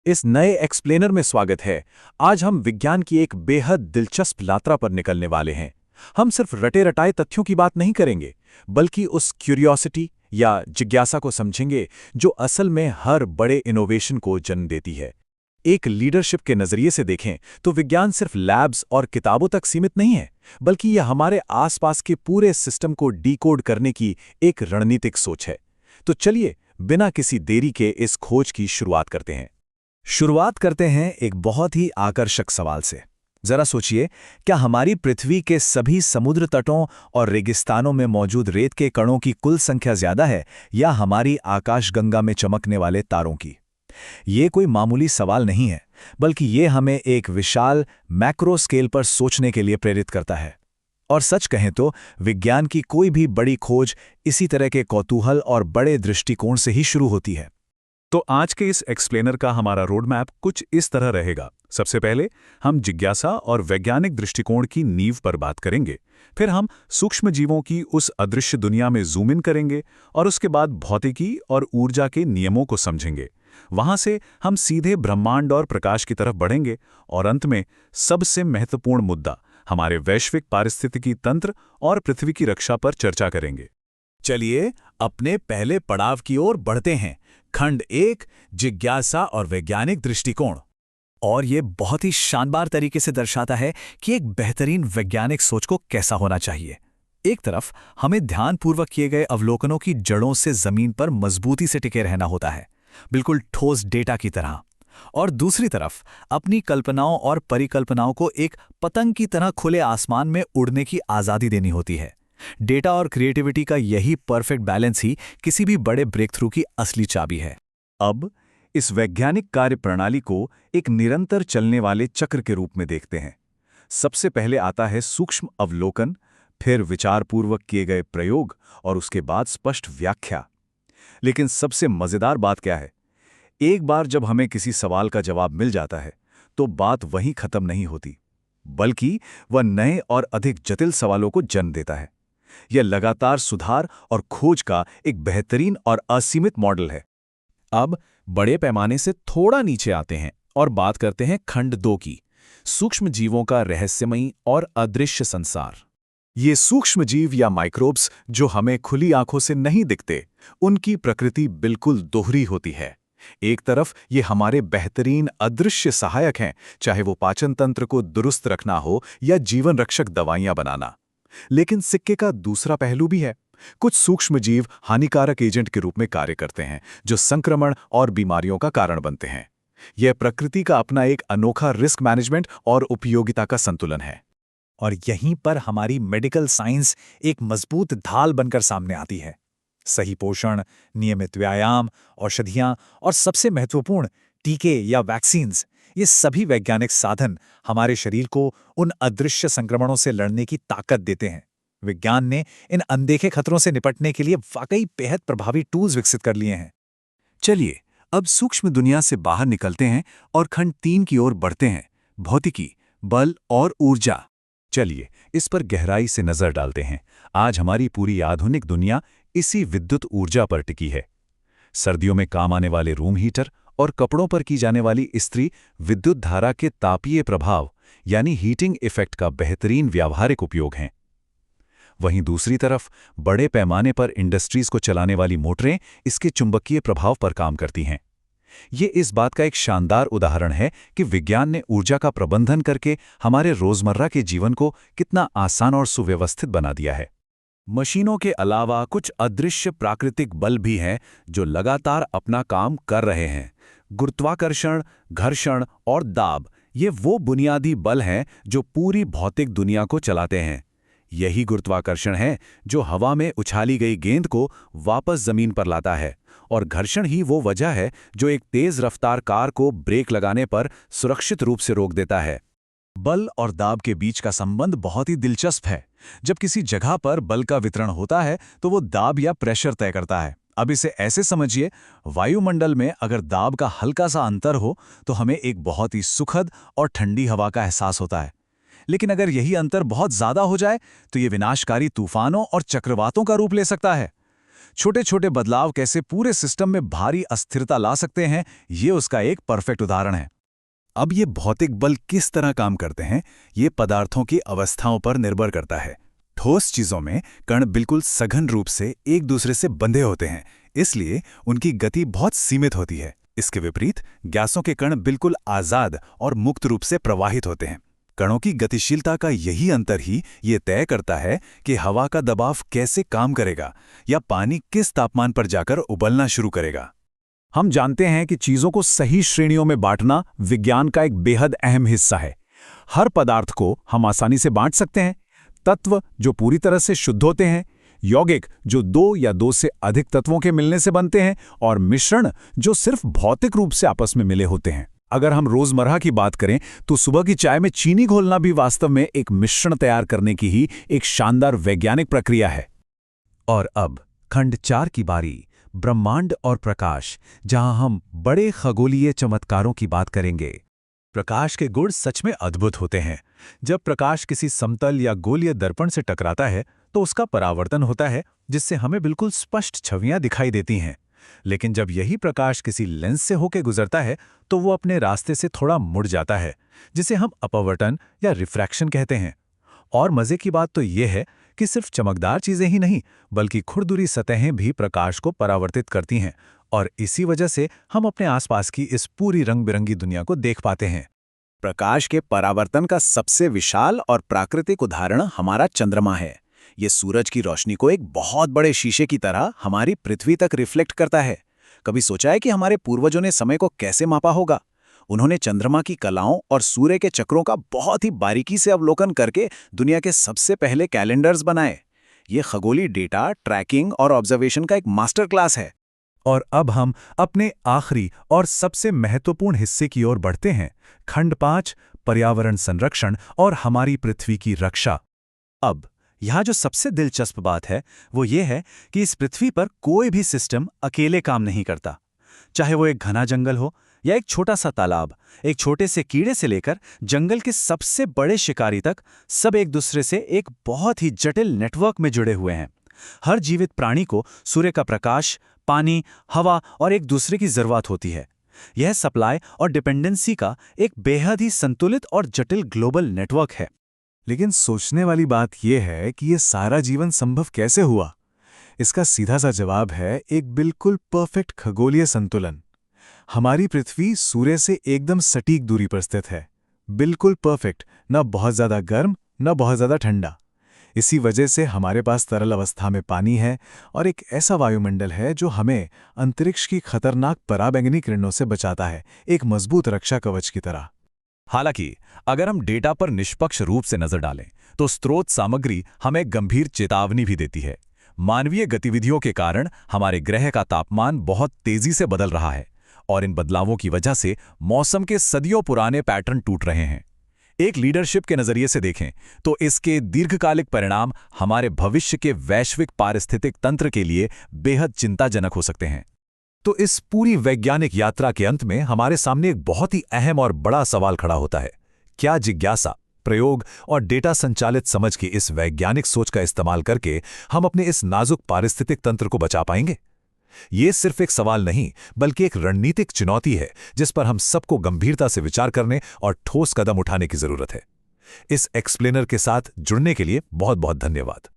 इस नए एक्सप्लेनर में स्वागत है। आज हम विज्ञान की एक बेहद दिलचस्प यात्रा पर निकलने वाले हैं। हम सिर्फ रटे रटाए तथ्यों की बात नहीं करेंगे, बल्कि उस क्यूरियोसिटी या जिज्ञासा को समझेंगे जो असल में हर बड़े इनोवेशन को जन्म देती है। एक लीडरशिप के नजरिए से देखें तो विज्ञान सिर्फ लैब्स और किताबों तक सीमित नहीं है, बल्कि यह हमारे आसपास के पूरे सिस्टम को डिकोड करने की एक रणनीतिक सोच है। तो चलिए, बिना किसी देरी के इस खोज की शुरुआत करते हैं। शुरुआत करते हैं एक बहुत ही आकर्षक सवाल से। जरा सोचिए, क्या हमारी पृथ्वी के सभी समुद्र तटों और रेगिस्तानों में मौजूद रेत के कणों की कुल संख्या ज्यादा है या हमारी आकाशगंगा में चमकने वाले तारों की? ये कोई मामूली सवाल नहीं है, बल्कि ये हमें एक विशाल मैक्रो स्केल पर सोचने के लिए प्रेरित करता है। और सच कहें तो विज्ञान की कोई भी बड़ी खोज इसी तरह के कौतूहल और बड़े दृष्टिकोण से ही शुरू होती है। तो आज के इस एक्सप्लेनर का हमारा रोड मैप कुछ इस तरह रहेगा। सबसे पहले हम जिज्ञासा और वैज्ञानिक दृष्टिकोण की नींव पर बात करेंगे। फिर हम सूक्ष्म जीवों की उस अदृश्य दुनिया में जूम इन करेंगे और उसके बाद भौतिकी और ऊर्जा के नियमों को समझेंगे। वहां से हम सीधे ब्रह्मांड और प्रकाश की तरफ बढ़ेंगे और अंत में सबसे महत्वपूर्ण मुद्दा, हमारे वैश्विक पारिस्थितिकी तंत्र और पृथ्वी की रक्षा पर चर्चा करेंगे। चलिए अपने पहले पड़ाव की ओर बढ़ते हैं। खंड 1, जिज्ञासा और वैज्ञानिक दृष्टिकोण। और ये बहुत ही शानदार तरीके से दर्शाता है कि एक बेहतरीन वैज्ञानिक सोच को कैसा होना चाहिए। एक तरफ हमें ध्यानपूर्वक किए गए अवलोकनों की जड़ों से जमीन पर मजबूती से टिके रहना होता है, बिल्कुल ठोस डेटा की तरह। और दूसरी तरफ अपनी कल्पनाओं और परिकल्पनाओं को एक पतंग की तरह खुले आसमान में उड़ने की आज़ादी देनी होती है। डेटा और क्रिएटिविटी का यही परफेक्ट बैलेंस ही किसी भी बड़े ब्रेक थ्रू की असली चाबी है। अब इस वैज्ञानिक कार्य प्रणाली को एक निरंतर चलने वाले चक्र के रूप में देखते हैं। सबसे पहले आता है सूक्ष्म अवलोकन, फिर विचारपूर्वक किए गए प्रयोग और उसके बाद स्पष्ट व्याख्या। लेकिन सबसे मजेदार बात क्या है? एक बार जब हमें किसी सवाल का जवाब मिल जाता है, तो बात वहीं खत्म नहीं होती, बल्कि वह नए और अधिक जटिल सवालों को जन्म देता है। यह लगातार सुधार और खोज का एक बेहतरीन और असीमित मॉडल है। अब बड़े पैमाने से थोड़ा नीचे आते हैं और बात करते हैं खंड 2 की, सूक्ष्म जीवों का रहस्यमयी और अदृश्य संसार। ये सूक्ष्म जीव या माइक्रोब्स जो हमें खुली आंखों से नहीं दिखते, उनकी प्रकृति बिल्कुल दोहरी होती है। एक तरफ ये हमारे बेहतरीन अदृश्य सहायक हैं, चाहे वो पाचन तंत्र को दुरुस्त रखना हो या जीवन रक्षक दवाइयां बनाना। लेकिन सिक्के का दूसरा पहलू भी है। कुछ सूक्ष्म जीव हानिकारक एजेंट के रूप में कार्य करते हैं, जो संक्रमण और बीमारियों का कारण बनते हैं। यह प्रकृति का अपना एक अनोखा रिस्क मैनेजमेंट और उपयोगिता का संतुलन है। और यहीं पर हमारी मेडिकल साइंस एक मजबूत ढाल बनकर सामने आती है। सही पोषण, नियमित व्यायाम, औषधियां और सबसे महत्वपूर्ण टीके या वैक्सीन्स, ये सभी वैज्ञानिक साधन हमारे शरीर को उन अदृश्य संक्रमणों से लड़ने की ताकत देते हैं। विज्ञान ने इन अनदेखे खतरों से निपटने के लिए वाकई बेहद प्रभावी टूल्स विकसित कर लिए हैं। चलिए, अब सूक्ष्म दुनिया से बाहर निकलते हैं और खंड 3 की ओर बढ़ते हैं, भौतिकी, बल और ऊर्जा। चलिए, इस पर गहराई से नजर डालते हैं। आज हमारी पूरी आधुनिक दुनिया इसी विद्युत ऊर्जा पर टिकी है। सर्दियों में काम आने वाले रूम हीटर और कपड़ों पर की जाने वाली इस्त्री विद्युत धारा के तापीय प्रभाव यानी हीटिंग इफेक्ट का बेहतरीन व्यावहारिक उपयोग हैं। वहीं दूसरी तरफ बड़े पैमाने पर इंडस्ट्रीज को चलाने वाली मोटरें इसके चुंबकीय प्रभाव पर काम करती हैं। ये इस बात का एक शानदार उदाहरण है कि विज्ञान ने ऊर्जा का प्रबंधन करके हमारे रोजमर्रा के जीवन को कितना आसान और सुव्यवस्थित बना दिया है। मशीनों के अलावा कुछ अदृश्य प्राकृतिक बल भी हैं जो लगातार अपना काम कर रहे हैं। गुरुत्वाकर्षण, घर्षण और दाब, ये वो बुनियादी बल हैं जो पूरी भौतिक दुनिया को चलाते हैं। यही गुरुत्वाकर्षण है जो हवा में उछाली गई गेंद को वापस जमीन पर लाता है, और घर्षण ही वो वजह है जो एक तेज रफ्तार कार को ब्रेक लगाने पर सुरक्षित रूप से रोक देता है। बल और दाब के बीच का संबंध बहुत ही दिलचस्प है। जब किसी जगह पर बल का वितरण होता है तो वो दाब या प्रेशर तय करता है। अब इसे ऐसे समझिए, वायुमंडल में अगर दाब का हल्का सा अंतर हो तो हमें एक बहुत ही सुखद और ठंडी हवा का एहसास होता है। लेकिन अगर यही अंतर बहुत ज्यादा हो जाए तो ये विनाशकारी तूफानों और चक्रवातों का रूप ले सकता है। छोटे छोटे बदलाव कैसे पूरे सिस्टम में भारी अस्थिरता ला सकते हैं, ये उसका एक परफेक्ट उदाहरण है। अब ये भौतिक बल किस तरह काम करते हैं, ये पदार्थों की अवस्थाओं पर निर्भर करता है। ठोस चीजों में कण बिल्कुल सघन रूप से एक दूसरे से बंधे होते हैं, इसलिए उनकी गति बहुत सीमित होती है। इसके विपरीत गैसों के कण बिल्कुल आजाद और मुक्त रूप से प्रवाहित होते हैं। कणों की गतिशीलता का यही अंतर ही ये तय करता है कि हवा का दबाव कैसे काम करेगा या पानी किस तापमान पर जाकर उबलना शुरू करेगा। हम जानते हैं कि चीजों को सही श्रेणियों में बांटना विज्ञान का एक बेहद अहम हिस्सा है। हर पदार्थ को हम आसानी से बांट सकते हैं। तत्व जो पूरी तरह से शुद्ध होते हैं, यौगिक जो 2 या 2 से अधिक तत्वों के मिलने से बनते हैं, और मिश्रण जो सिर्फ भौतिक रूप से आपस में मिले होते हैं। अगर हम रोजमर्रा की बात करें तो सुबह की चाय में चीनी घोलना भी वास्तव में एक मिश्रण तैयार करने की ही एक शानदार वैज्ञानिक प्रक्रिया है। और अब खंड 4 की बारी, ब्रह्मांड और प्रकाश, जहां हम बड़े खगोलीय चमत्कारों की बात करेंगे। प्रकाश के गुण सच में अद्भुत होते हैं। जब प्रकाश किसी समतल या गोलीय दर्पण से टकराता है तो उसका परावर्तन होता है, जिससे हमें बिल्कुल स्पष्ट छवियां दिखाई देती हैं। लेकिन जब यही प्रकाश किसी लेंस से होकर गुजरता है तो वो अपने रास्ते से थोड़ा मुड़ जाता है, जिसे हम अपवर्तन या रिफ्रैक्शन कहते हैं। और मजे की बात तो ये है कि सिर्फ चमकदार चीजें ही नहीं, बल्कि खुरदुरी सतहें भी प्रकाश को परावर्तित करती हैं, और इसी वजह से हम अपने आसपास की इस पूरी रंग-बिरंगी दुनिया को देख पाते हैं। प्रकाश के परावर्तन का सबसे विशाल और प्राकृतिक उदाहरण हमारा चंद्रमा है। ये सूरज की रोशनी को एक बहुत बड़े शीशे की तरह हमारी पृथ्वी तक रिफ्लेक्ट करता है। कभी सोचा है कि हमारे पूर्वजों ने समय को कैसे मापा होगा? उन्होंने चंद्रमा की कलाओं और सूर्य के चक्रों का बहुत ही बारीकी से अवलोकन करके दुनिया के सबसे पहले कैलेंडर्स बनाए। ये खगोलीय डेटा, ट्रैकिंग और ऑब्जर्वेशन का एक मास्टर क्लास है। और अब हम अपने आखिरी और सबसे महत्वपूर्ण हिस्से की ओर बढ़ते हैं, खंड 5, पर्यावरण संरक्षण और हमारी पृथ्वी की रक्षा। अब यहाँ जो सबसे दिलचस्प बात है वो ये है कि इस पृथ्वी पर कोई भी सिस्टम अकेले काम नहीं करता। चाहे वो एक घना जंगल हो या एक छोटा सा तालाब, एक छोटे से कीड़े से लेकर जंगल के सबसे बड़े शिकारी तक, सब एक दूसरे से एक बहुत ही जटिल नेटवर्क में जुड़े हुए हैं। हर जीवित प्राणी को सूर्य का प्रकाश, पानी, हवा और एक दूसरे की जरूरत होती है। यह सप्लाई और डिपेंडेंसी का एक बेहद ही संतुलित और जटिल ग्लोबल नेटवर्क है। लेकिन सोचने वाली बात यह है कि यह सारा जीवन संभव कैसे हुआ? इसका सीधा सा जवाब है एक बिल्कुल परफेक्ट खगोलीय संतुलन। हमारी पृथ्वी सूर्य से एकदम सटीक दूरी पर स्थित है, बिल्कुल परफेक्ट, न बहुत ज्यादा गर्म न बहुत ज्यादा ठंडा। इसी वजह से हमारे पास तरल अवस्था में पानी है और एक ऐसा वायुमंडल है जो हमें अंतरिक्ष की खतरनाक पराबैंगनी किरणों से बचाता है, एक मजबूत रक्षा कवच की तरह। हालांकि अगर हम डेटा पर निष्पक्ष रूप से नजर डालें तो स्रोत सामग्री हमें गंभीर चेतावनी भी देती है। मानवीय गतिविधियों के कारण हमारे ग्रह का तापमान बहुत तेजी से बदल रहा है और इन बदलावों की वजह से मौसम के सदियों पुराने पैटर्न टूट रहे हैं। एक लीडरशिप के नजरिए से देखें तो इसके दीर्घकालिक परिणाम हमारे भविष्य के वैश्विक पारिस्थितिक तंत्र के लिए बेहद चिंताजनक हो सकते हैं। तो इस पूरी वैज्ञानिक यात्रा के अंत में हमारे सामने एक बहुत ही अहम और बड़ा सवाल खड़ा होता है। क्या जिज्ञासा, प्रयोग और डेटा संचालित समझ की इस वैज्ञानिक सोच का इस्तेमाल करके हम अपने इस नाजुक पारिस्थितिक तंत्र को बचा पाएंगे? ये सिर्फ एक सवाल नहीं, बल्कि एक रणनीतिक चुनौती है जिस पर हम सबको गंभीरता से विचार करने और ठोस कदम उठाने की जरूरत है। इस एक्सप्लेनर के साथ जुड़ने के लिए बहुत बहुत धन्यवाद।